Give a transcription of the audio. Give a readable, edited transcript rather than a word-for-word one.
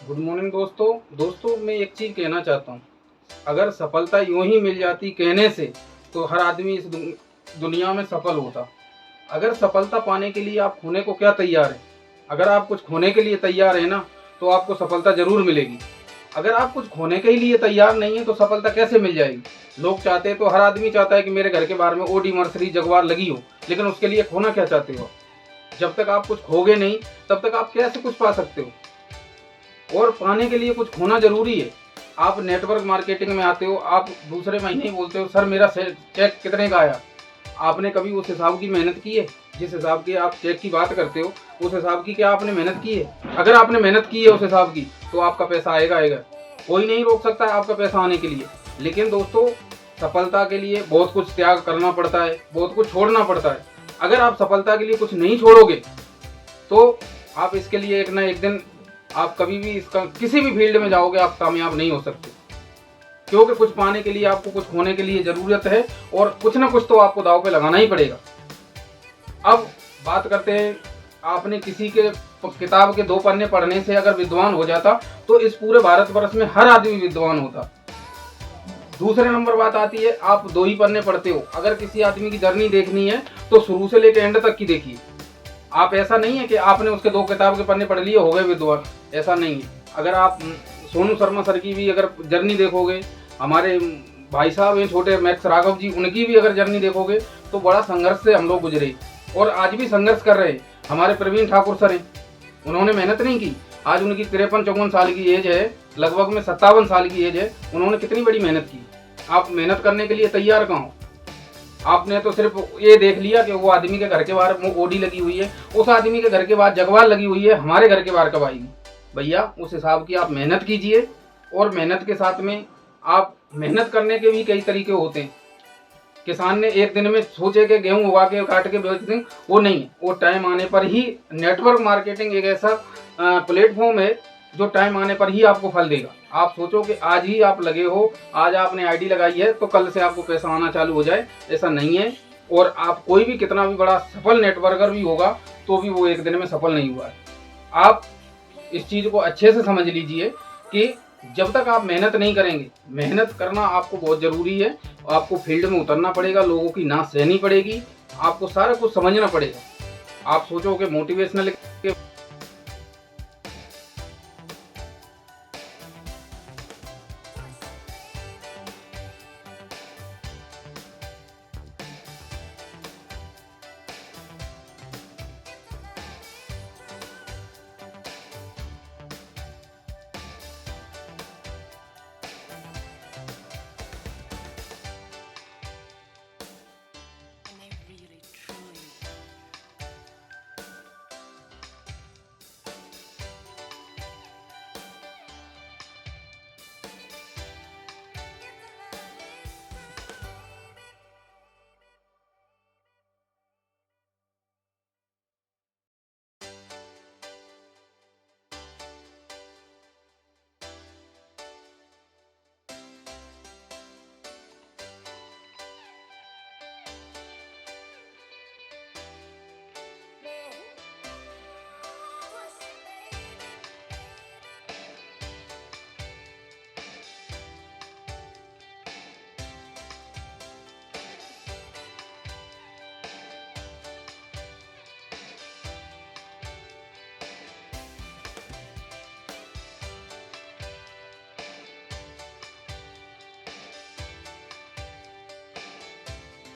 Good morning दोस्तों मैं एक चीज़ कहना चाहता हूँ। अगर सफलता यूं ही मिल जाती कहने से तो हर आदमी इस दुनिया में सफल होता। अगर सफलता पाने के लिए आप खोने को क्या तैयार हैं? अगर आप कुछ खोने के लिए तैयार हैं ना, तो आपको सफलता जरूर मिलेगी। अगर आप कुछ खोने के लिए तैयार नहीं है तो सफलता कैसे मिल जाएगी? लोग चाहते हैं, तो हर आदमी चाहता है कि मेरे घर के बाहर में ओडी मर्सरी जगवार लगी हो, लेकिन उसके लिए खोना क्या चाहते हो? जब तक आप कुछ खोगे नहीं तब तक आप कैसे कुछ पा सकते हो? और पाने के लिए कुछ खोना जरूरी है। आप नेटवर्क मार्केटिंग में आते हो, आप दूसरे महीने ही बोलते हो सर मेरा चेक कितने का आया। आपने कभी उस हिसाब की मेहनत की है? जिस हिसाब की आप चेक की बात करते हो उस हिसाब की क्या आपने मेहनत की है? अगर आपने मेहनत की है उस हिसाब की तो आपका पैसा आएगा। कोई नहीं रोक सकता है आपका पैसा आने के लिए। लेकिन दोस्तों, सफलता के लिए बहुत कुछ त्याग करना पड़ता है, बहुत कुछ छोड़ना पड़ता है। अगर आप सफलता के लिए कुछ नहीं छोड़ोगे तो आप इसके लिए एक ना एक दिन आप कभी भी इसका किसी भी फील्ड में जाओगे आप कामयाब नहीं हो सकते। क्योंकि कुछ पाने के लिए आपको कुछ खोने के लिए जरूरत है, और कुछ ना कुछ तो आपको दांव पे लगाना ही पड़ेगा। अब बात करते हैं, आपने किसी के किताब के 2 पन्ने पढ़ने से अगर विद्वान हो जाता तो इस पूरे भारतवर्ष में हर आदमी विद्वान होता। दूसरे नंबर बात आती है, आप 2 ही पन्ने पढ़ते हो। अगर किसी आदमी की जर्नी देखनी है तो शुरू से लेकर एंड तक की देखिए। आप ऐसा नहीं है कि आपने उसके 2 किताब के पन्ने पढ़ लिए हो गए विद्वान, ऐसा नहीं है। अगर आप सोनू शर्मा सर की भी अगर जर्नी देखोगे, हमारे भाई साहब हैं छोटे मैक्स राघव जी, उनकी भी अगर जर्नी देखोगे तो बड़ा संघर्ष से हम लोग गुजरे और आज भी संघर्ष कर रहे हैं। हमारे प्रवीण ठाकुर सर हैं, उन्होंने मेहनत नहीं की। आज उनकी 53-54 साल की एज है, लगभग में 57 साल की एज है। उन्होंने कितनी बड़ी मेहनत की। आप मेहनत करने के लिए तैयार कहाँ हो? आपने तो सिर्फ ये देख लिया कि वो आदमी के घर के बाहर ओडी लगी हुई है, उस आदमी के घर के बाहर जगवार लगी हुई है, हमारे घर के बाहर कब आएगी? भैया उस हिसाब की आप मेहनत कीजिए। और मेहनत के साथ में आप मेहनत करने के भी कई तरीके होते हैं। किसान ने एक दिन में सोचे कि गेहूं उगा के काट के बेच दें, वो नहीं है। वो टाइम आने पर ही, नेटवर्क मार्केटिंग एक ऐसा प्लेटफॉर्म है जो टाइम आने पर ही आपको फल देगा। आप सोचो कि आज ही आप लगे हो, आज आपने आईडी लगाई है तो कल से आपको पैसा आना चालू हो जाए, ऐसा नहीं है। और आप कोई भी कितना भी बड़ा सफल नेटवर्कर भी होगा तो भी वो एक दिन में सफल नहीं हुआ है। आप इस चीज़ को अच्छे से समझ लीजिए कि जब तक आप मेहनत नहीं करेंगे, मेहनत करना आपको बहुत ज़रूरी है। आपको फील्ड में उतरना पड़ेगा, लोगों की ना सहनी पड़ेगी, आपको सारा कुछ समझना पड़ेगा। आप सोचो कि मोटिवेशनल